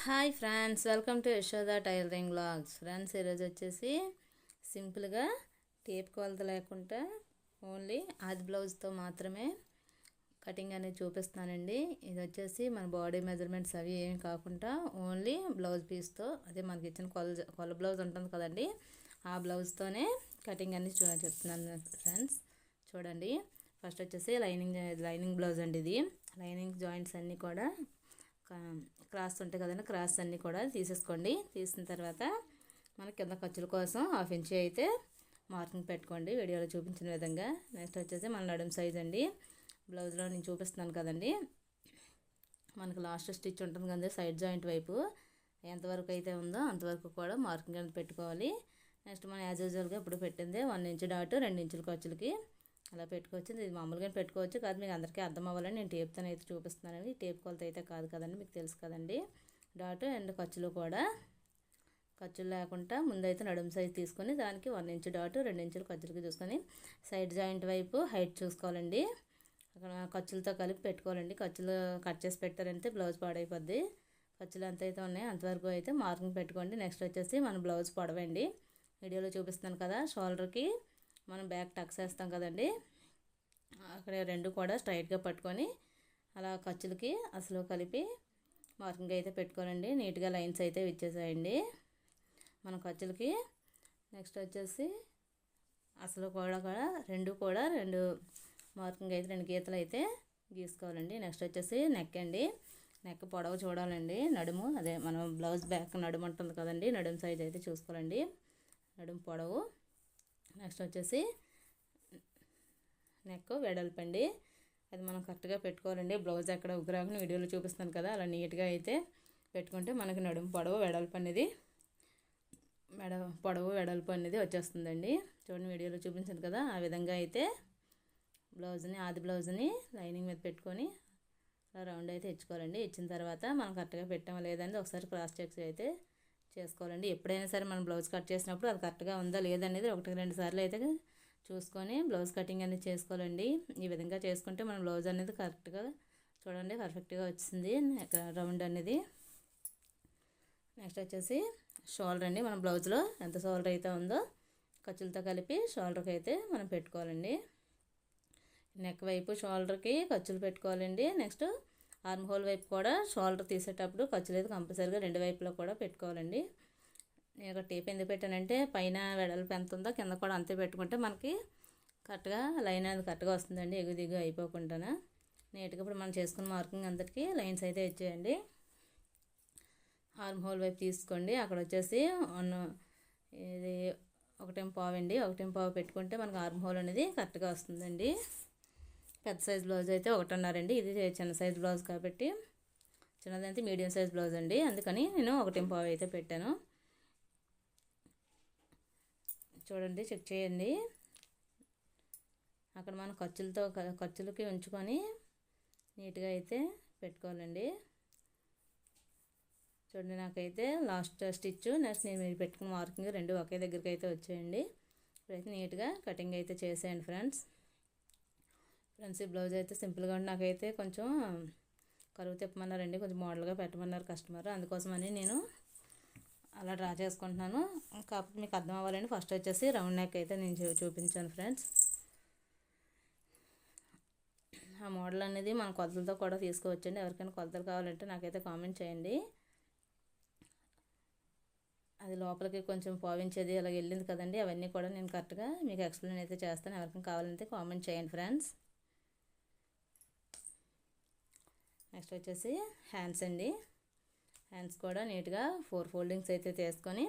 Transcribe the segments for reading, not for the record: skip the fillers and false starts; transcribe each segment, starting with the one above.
Hi friends, welcome to Yashoda tailoring vlogs. Friends, ఈరోజు వచ్చేసి సింపుల్గా టేప్ కొలత లేకుండా ఓన్లీ ఆది బ్లౌజ్తో మాత్రమే కటింగ్ అనేది చూపిస్తున్నానండి. ఇది వచ్చేసి మన బాడీ మెజర్మెంట్స్ అవి ఏమి కాకుండా ఓన్లీ బ్లౌజ్ పీస్తో, అదే మనకి ఇచ్చిన కొల బ్లౌజ్ ఉంటుంది కదండి, ఆ బ్లౌజ్తోనే కటింగ్ అనేది చెప్తున్నాను ఫ్రెండ్స్. చూడండి, ఫస్ట్ వచ్చేసి లైనింగ్ బ్లౌజ్ అండి. ఇది లైనింగ్ జాయింట్స్ అన్నీ కూడా క్రాస్ ఉంటాయి కదండి, క్రాస్ అన్నీ కూడా తీసేసుకోండి. తీసిన తర్వాత మన కింద ఖర్చుల కోసం 1/2 ఇంచ్ అయితే మార్కింగ్ పెట్టుకోండి, వీడియోలో చూపించిన విధంగా. నెక్స్ట్ వచ్చేసి మన నడుము సైజ్ అండి. బ్లౌజ్లో నేను చూపిస్తున్నాను కదండి, మనకు లాస్ట్ స్టిచ్ ఉంటుంది కదండి, సైడ్ జాయింట్ వైపు ఎంతవరకు అయితే ఉందో అంతవరకు కూడా మార్కింగ్ అనేది పెట్టుకోవాలి. నెక్స్ట్ మనం యాజ్ యూజువల్గా ఇప్పుడు పెట్టింది 1 ఇంచ్ డాట్ 2 ఇంచుల ఖర్చులకి అలా పెట్టుకోవచ్చు. ఇది మామూలుగా పెట్టుకోవచ్చు కాదు, మీకు అందరికీ అర్థం అవ్వాలని నేను టేప్తో అయితే చూపిస్తున్నానండి. టేప్ కొలత అయితే కాదు కదండి, మీకు తెలుసు కదండి. డాట్ అండ్ ఖర్చులు కూడా ఖర్చులు లేకుండా ముందైతే నడుము సైజ్ తీసుకొని దానికి 1 ఇంచ్ డాట్ 2 ఇంచుల ఖర్చులకి చూసుకొని సైడ్ జాయింట్ వైపు హైట్ చూసుకోవాలండి. అక్కడ ఖర్చులతో కలిపి పెట్టుకోవాలండి. ఖర్చులు కట్ చేసి పెట్టారంటే బ్లౌజ్ పాడైపోద్ది. ఖర్చులు ఎంత అయితే ఉన్నాయో అంతవరకు అయితే మార్కింగ్ పెట్టుకోండి. నెక్స్ట్ వచ్చేసి మన బ్లౌజ్ పొడవండి. వీడియోలో చూపిస్తున్నాను కదా, షోల్డర్కి మనం బ్యాక్ టక్స్ వేస్తాం కదండి, అక్కడ రెండు కూడా స్ట్రైట్గా పట్టుకొని అలా ఖర్చులకి అసలు కలిపి మార్కింగ్ అయితే పెట్టుకోనండి. నీట్గా లైన్స్ అయితే ఇచ్చేసేయండి మన ఖర్చులకి. నెక్స్ట్ వచ్చేసి అసలు కూడా రెండు మార్కింగ్ అయితే 2 గీతలు అయితే గీసుకోవాలండి. నెక్స్ట్ వచ్చేసి నెక్ అండి. నెక్ పొడవు చూడాలండి. నడుము అదే మనం బ్లౌజ్ బ్యాక్ నడుము ఉంటుంది కదండి, నడుము సైజ్ అయితే చూసుకోవాలండి, నడుము పొడవు. నెక్స్ట్ వచ్చేసి నెక్ వెడల్పండి, అది మనం కరెక్ట్గా పెట్టుకోవాలండి. బ్లౌజ్ ఎక్కడ ఉగ్రాకుని వీడియోలో చూపిస్తాను కదా, అలా నీట్గా అయితే పెట్టుకుంటే మనకి నడుము పొడవు వెడల్పు అనేది వెడల్పు అనేది వచ్చేస్తుందండి. చూడండి, వీడియోలో చూపించాను కదా, ఆ విధంగా అయితే ఆది బ్లౌజ్ని లైనింగ్ మీద పెట్టుకొని అలా రౌండ్ అయితే ఇచ్చుకోవాలండి. ఇచ్చిన తర్వాత మనం కరెక్ట్గా పెట్టామా లేదని ఒకసారి క్రాస్ చెక్స్ అయితే చేసుకోవాలండి. ఎప్పుడైనా సరే మనం బ్లౌజ్ కట్ చేసినప్పుడు అది కరెక్ట్గా ఉందా లేదనేది 1-2 సార్లు అయితే చూసుకొని బ్లౌజ్ కటింగ్ అనేది చేసుకోవాలండి. ఈ విధంగా చేసుకుంటే మన బ్లౌజ్ అనేది కరెక్ట్గా చూడండి పర్ఫెక్ట్గా వచ్చింది రౌండ్ అనేది. నెక్స్ట్ వచ్చేసి షోల్డర్ అండి. మన బ్లౌజ్లో ఎంత షోల్డర్ అయితే ఉందో ఖర్చులతో కలిపి షోల్డర్కి అయితే మనం పెట్టుకోవాలండి. నెక్ వైపు షోల్డర్కి ఖర్చులు పెట్టుకోవాలండి. నెక్స్ట్ ఆర్మ్ హోల్ వైపు కూడా షోల్డర్ తీసేటప్పుడు ఖర్చులు అయితే కంపల్సరీగా 2 వైపులో కూడా పెట్టుకోవాలండి. నేను ఒక టేప్ ఎందుకు పెట్టానంటే పైన వెడల్పు ఎంత ఉందో కింద కూడా అంతే పెట్టుకుంటే మనకి కరెక్ట్గా లైన్ అనేది కరెక్ట్గా వస్తుందండి, ఎగు దిగు అయిపోకుండా నీట్గా. ఇప్పుడు మనం చేసుకున్న మార్కింగ్ అందరికీ లైన్స్ అయితే ఇచ్చేయండి. ఆర్మ్ హోల్ వైపు తీసుకోండి, అక్కడ వచ్చేసి ఇది 1.5 అండి, 1.5 పెట్టుకుంటే మనకు ఆర్మ్ హోల్ అనేది కరెక్ట్గా వస్తుందండి. పెద్ద సైజ్ బ్లౌజ్ అయితే 1.5 అండి, ఇది చిన్న సైజ్ బ్లౌజ్ కాబట్టి చిన్నదైతే మీడియం సైజ్ బ్లౌజ్ అండి, అందుకని నేను 1.5 అయితే పెట్టాను. చూడండి, చెక్ చేయండి. అక్కడ మనం ఖర్చులకి ఉంచుకొని నీట్గా అయితే పెట్టుకోవాలండి. చూడండి, నాకైతే లాస్ట్ స్టిచ్ నెక్స్ట్ నేను మీరు పెట్టుకున్న మార్కింగ్ 2 ఒకే దగ్గరికి అయితే వచ్చేయండి. ఇప్పుడైతే నీట్గా కటింగ్ అయితే చేసేయండి ఫ్రెండ్స్. ఈ బ్లౌజ్ అయితే సింపుల్గా ఉండి నాకైతే కొంచెం కరువు తిప్పమన్నారండి, కొంచెం మోడల్గా పెట్టమన్నారు కస్టమర్, అందుకోసమని నేను అలా డ్రా చేసుకుంటున్నాను. కాకపోతే మీకు అర్థం అవ్వాలని ఫస్ట్ వచ్చేసి రౌండ్ నెక్ అయితే నేను చూపించాను ఫ్రెండ్స్. ఆ మోడల్ అనేది మన కొలతలతో కూడా తీసుకోవచ్చండి. ఎవరికైనా కొలతలు కావాలంటే నాకైతే కామెంట్ చేయండి. అది లోపలికి కొంచెం పోవించేది అలా వెళ్ళింది కదండి, అవన్నీ కూడా నేను కరెక్ట్గా మీకు ఎక్స్ప్లెయిన్ అయితే చేస్తాను. ఎవరికైనా కావాలంటే కామెంట్ చేయండి ఫ్రెండ్స్. నెక్స్ట్ వచ్చేసి హ్యాండ్స్ అండి. హ్యాండ్స్ కూడా నీట్గా 4 ఫోల్డింగ్స్ అయితే తీసుకొని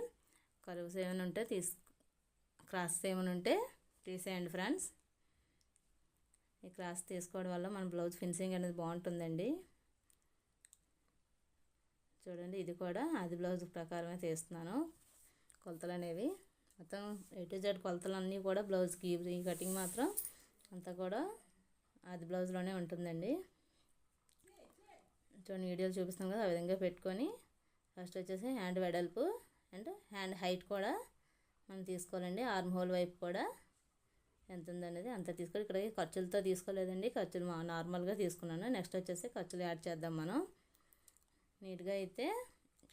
కర్వ్స్ ఏమైనా ఉంటే క్రాస్ ఏమైనా ఉంటే తీసేయండి ఫ్రెండ్స్. ఈ క్రాస్ తీసుకోవడం వల్ల మన బ్లౌజ్ ఫినిషింగ్ అనేది బాగుంటుందండి. చూడండి, ఇది కూడా ఆది బ్లౌజ్ ప్రకారమే తీస్తున్నాను కొలతలు అనేవి. మొత్తం A to Z కొలతలు అన్నీ కూడా బ్లౌజ్కి, ఈ కటింగ్ మాత్రం అంతా కూడా ఆది బ్లౌజ్లోనే ఉంటుందండి. చూడండి, వీడియోలు చూపిస్తాం కదా, ఆ విధంగా పెట్టుకొని ఫస్ట్ వచ్చేసి హ్యాండ్ వెడల్పు అండ్ హ్యాండ్ హైట్ కూడా మనం తీసుకోవాలండి. ఆర్మ్ హోల్ వైపు కూడా ఎంత ఉందనేది అంత తీసుకోవాలి. ఇక్కడ ఖర్చులతో తీసుకోలేదండి, ఖర్చులు నార్మల్గా తీసుకున్నాను. నెక్స్ట్ వచ్చేసి ఖర్చులు యాడ్ చేద్దాం మనం. నీట్గా అయితే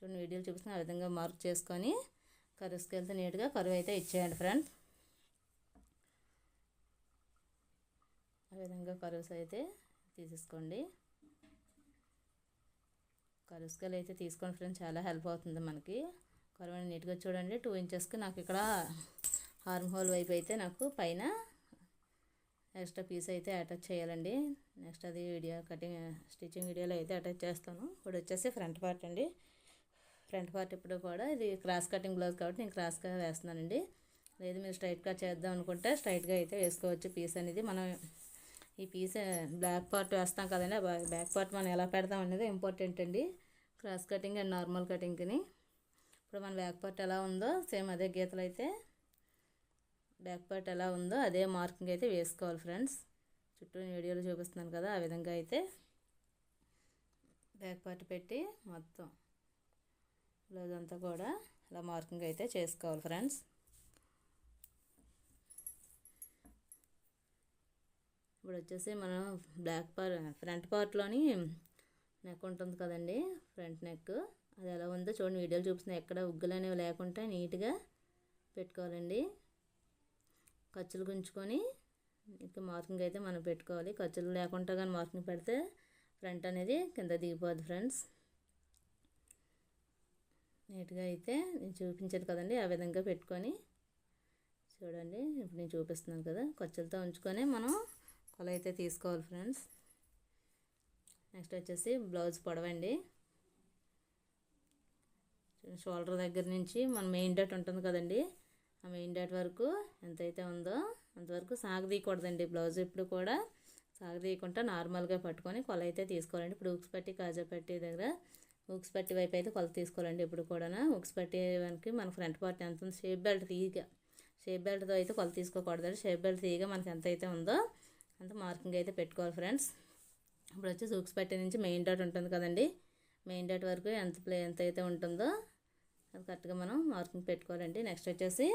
చూడండి వీడియోలు చూపిస్తున్న ఆ విధంగా మార్క్ చేసుకొని కర్వ్ స్కేల్తో నీట్గా కర్వ్ అయితే ఇచ్చేయండి ఫ్రెండ్స్. ఆ విధంగా కర్వ్స్ అయితే తీసేసుకోండి. కర్వ్ స్కేల్ అయితే తీసుకోండి ఫ్రెండ్స్, చాలా హెల్ప్ అవుతుంది మనకి. కర్వ్ అనేది నీట్గా చూడండి. 2 ఇంచెస్కి నాకు ఇక్కడ ఆర్మ్ హోల్ వైపు అయితే నాకు పైన ఎక్స్ట్రా పీస్ అయితే అటాచ్ చేయాలండి. నెక్స్ట్ అది వీడియో స్టిచ్చింగ్ వీడియోలో అయితే అటాచ్ చేస్తాను. ఇప్పుడు వచ్చేసి ఫ్రంట్ పార్ట్ అండి. ఫ్రంట్ పార్ట్ ఇప్పుడు కూడా ఇది క్రాస్ కటింగ్ బ్లౌజ్ కాబట్టి నేను క్రాస్గా వేస్తున్నానండి. లేదు మీరు స్ట్రైట్గా చేద్దాం అనుకుంటే స్ట్రైట్గా అయితే వేసుకోవచ్చు. పీస్ అనేది మనం ఈ పీస్ బ్యాక్ పార్ట్ వేస్తాం కదండి, బ్యాక్ పార్ట్ మనం ఎలా పెడతాం అనేది ఇంపార్టెంట్ అండి క్రాస్ కటింగ్ అండ్ నార్మల్ కటింగ్ని. ఇప్పుడు మన బ్యాక్ పార్ట్ ఎలా ఉందో సేమ్ అదే గీతలు అయితే బ్యాక్ పార్ట్ ఎలా ఉందో అదే మార్కింగ్ అయితే వేసుకోవాలి ఫ్రెండ్స్. చుట్టూ వీడియోలో చూపిస్తున్నాను కదా, ఆ విధంగా అయితే బ్యాక్ పార్ట్ పెట్టి మొత్తం బ్లౌజ్ అంతా కూడా అలా మార్కింగ్ అయితే చేసుకోవాలి ఫ్రెండ్స్. ఇప్పుడు వచ్చేసి మనం ఫ్రంట్ పార్ట్లోని నెక్ ఉంటుంది కదండి, ఫ్రంట్ నెక్ అది ఎలా ఉందో చూడండి వీడియోలు చూపిస్తున్నాయి. ఎక్కడ ఉగ్గులు అనేవి లేకుండా నీట్గా పెట్టుకోవాలండి. ఖర్చులు గుంచుకొని ఇక మార్కింగ్ అయితే మనం పెట్టుకోవాలి. ఖర్చులు లేకుండా కానీ మార్కింగ్ పెడితే ఫ్రంట్ అనేది కింద దిగిపోద్ది ఫ్రెండ్స్. నీట్గా అయితే నేను చూపించాను కదండి, ఆ విధంగా పెట్టుకొని చూడండి. ఇప్పుడు నేను చూపిస్తున్నాను కదా, ఖర్చులతో ఉంచుకొని మనం కొల అయితే తీసుకోవాలి ఫ్రెండ్స్. నెక్స్ట్ వచ్చేసి బ్లౌజ్ పొడవండి. షోల్డర్ దగ్గర నుంచి మన మెయిన్ డాట్ ఉంటుంది కదండి, ఆ మెయిన్ డాట్ వరకు ఎంతైతే ఉందో అంతవరకు సాగదీయకూడదండి. బ్లౌజ్ ఇప్పుడు కూడా సాగదీయకుండా నార్మల్గా పట్టుకొని కొల అయితే తీసుకోవాలండి. ఇప్పుడు ఉక్స్ పట్టి కాజా పట్టి దగ్గర ఉక్స్ పట్టి వైపు అయితే కొలత తీసుకోవాలండి. ఇప్పుడు కూడా ఉక్స్ పట్టి మనకి మన ఫ్రంట్ పార్ట్ ఎంత ఉంది, షేప్ బెల్ట్తో అయితే కొలత తీసుకోకూడదండి. షేప్ బెల్ట్ తీయగా మనకి ఎంత అయితే ఉందో అంత మార్కింగ్ అయితే పెట్టుకోవాలి ఫ్రెండ్స్. ఇప్పుడు వచ్చేసి ఉక్స్ పట్టి నుంచి మెయిన్ డాట్ ఉంటుంది కదండి, మెయిన్ డాట్ వరకు ఎంత అయితే ఉంటుందో అది కరెక్ట్గా మనం మార్కింగ్ పెట్టుకోవాలండి. నెక్స్ట్ వచ్చేసి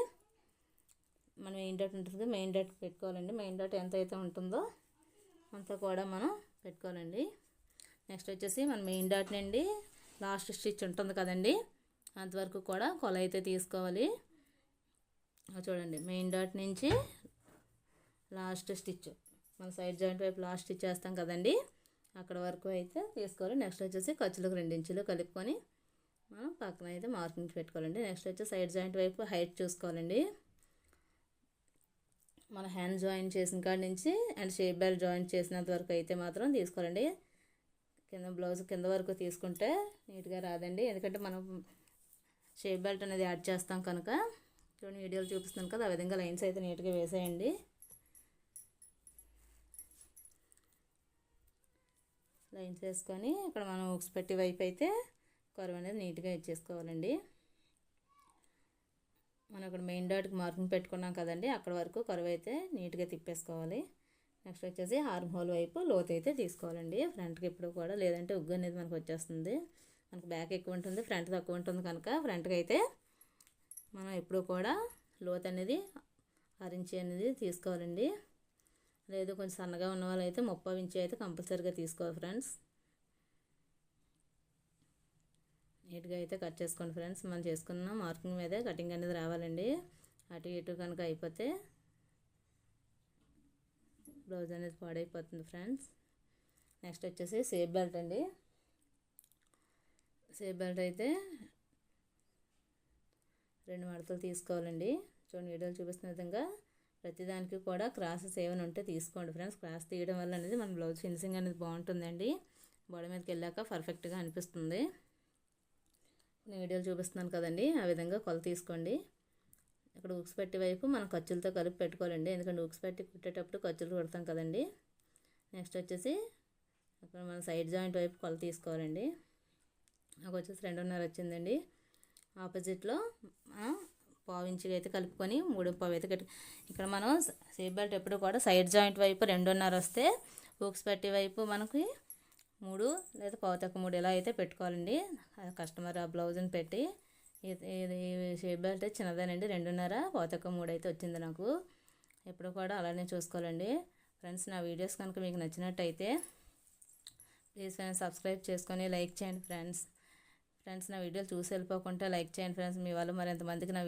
మన మెయిన్ డాట్ ఉంటుంది, మెయిన్ డాట్ పెట్టుకోవాలండి. మెయిన్ డాట్ ఎంత అయితే ఉంటుందో అంతా కూడా మనం పెట్టుకోవాలండి. నెక్స్ట్ వచ్చేసి మన మెయిన్ డాట్ నుండి లాస్ట్ స్టిచ్ ఉంటుంది కదండి, అంతవరకు కూడా కొల అయితే తీసుకోవాలి. చూడండి మెయిన్ డాట్ నుంచి లాస్ట్ స్టిచ్ మన సైడ్ జాయింట్ వైపు లాస్ట్ స్టిచ్ చేస్తాం కదండి, అక్కడ వరకు అయితే తీసుకోవాలి. నెక్స్ట్ వచ్చేసి ఖర్చులకు 2 ఇంచులు కలుపుకొని మనం పక్కన అయితే మార్కింగ్ పెట్టుకోవాలండి. నెక్స్ట్ వచ్చి సైడ్ జాయింట్ వైపు హైట్ చూసుకోవాలండి. మన హ్యాండ్ జాయిన్ చేసిన కాడ నుంచి అండ్ షేప్ బెల్ట్ జాయిన్ చేసినంత వరకు అయితే మాత్రం తీసుకోవాలండి. కింద బ్లౌజ్ కింద వరకు తీసుకుంటే నీట్గా రాదండి, ఎందుకంటే మనం షేప్ బెల్ట్ అనేది యాడ్ చేస్తాం కనుక. చూడండి వీడియోలు చూపిస్తున్నాను కదా, ఆ విధంగా లైన్స్ అయితే నీట్గా వేసేయండి. లైన్స్ వేసుకొని ఇక్కడ మనం ఉక్స్ పెట్టి వైపు అయితే కర్వ్ అనేది నీట్గా ఇచ్చేసుకోవాలండి. మనం ఇక్కడ మెయిన్ డాట్కి మార్కింగ్ పెట్టుకున్నాం కదండి, అక్కడ వరకు కర్వ్ అయితే నీట్గా తిప్పేసుకోవాలి. నెక్స్ట్ వచ్చేసి ఆర్మ్ హోల్ వైపు లోతు అయితే తీసుకోవాలండి ఫ్రంట్కి ఎప్పుడు కూడా, లేదంటే ఉగ్గు అనేది మనకు వచ్చేస్తుంది. మనకు బ్యాక్ ఎక్కువ ఉంటుంది, ఫ్రంట్ తక్కువ ఉంటుంది కనుక ఫ్రంట్కి అయితే మనం ఎప్పుడు కూడా లోతు అనేది 6 ఇంచ్ అనేది తీసుకోవాలండి. లేదు కొంచెం సన్నగా ఉన్న వాళ్ళు అయితే 30 ఇంచ్ అయితే కంపల్సరీగా తీసుకోవాలి ఫ్రెండ్స్. నీట్గా అయితే కట్ చేసుకోండి ఫ్రెండ్స్. మనం చేసుకున్న మార్కింగ్ మీదే కటింగ్ అనేది రావాలండి. అటు ఇటు కనుక అయిపోతే బ్లౌజ్ అనేది పాడైపోతుంది ఫ్రెండ్స్. నెక్స్ట్ వచ్చేసి షేప్ బెల్ట్ అండి. షేప్ బెల్ట్ అయితే 2 మడతలు తీసుకోవాలండి. చూడండి వీడియోలు చూపిస్తున్న విధంగా ప్రతిదానికి కూడా క్రాసెస్ ఏమైనా ఉంటే తీసుకోండి ఫ్రెండ్స్. క్రాస్ తీయడం వల్ల అనేది మన బ్లౌజ్ ఫినిషింగ్ అనేది బాగుంటుందండి, బోడ మీదకి వెళ్ళాక పర్ఫెక్ట్గా అనిపిస్తుంది. నేను వీడియోలు చూపిస్తున్నాను కదండి, ఆ విధంగా కొలత తీసుకోండి. ఇక్కడ ఉక్స్ పట్టి వైపు మనం ఖర్చులతో కలిపి పెట్టుకోవాలండి, ఎందుకంటే ఉక్స్ పట్టి కుట్టేటప్పుడు ఖర్చులు కొడతాం కదండి. నెక్స్ట్ వచ్చేసి అక్కడ మనం సైడ్ జాయింట్ వైపు కొలత తీసుకోవాలండి. నాకు వచ్చేసి 2.5 వచ్చిందండి. ఆపోజిట్లో మనం 1/4 ఇంచుగా అయితే కలుపుకొని 3.5 అయితే ఇక్కడ మనం షేప్ బెల్ట్ ఎప్పుడు కూడా సైడ్ జాయింట్ వైపు 2.5 వస్తే ఉక్స్ పట్టి వైపు మనకి 3 లేదా 1/4 ఇలా అయితే పెట్టుకోవాలండి. కస్టమర్ ఆ బ్లౌజ్ని పెట్టి ఇది షేప్ బెల్ట్ చిన్నదేనండి, 2.5 1/4 అయితే వచ్చింది నాకు. ఎప్పుడు కూడా అలానే చూసుకోవాలండి ఫ్రెండ్స్. నా వీడియోస్ కనుక మీకు నచ్చినట్టయితే ప్లీజ్ ఫ్రెండ్స్ సబ్స్క్రైబ్ చేసుకొని లైక్ చేయండి ఫ్రెండ్స్. ఫ్రెండ్స్ నా వీడియోలు చూసి వెళ్ళిపోకుండా లైక్ చేయండి ఫ్రెండ్స్. మీ వాళ్ళు మరి ఎంతమందికి నా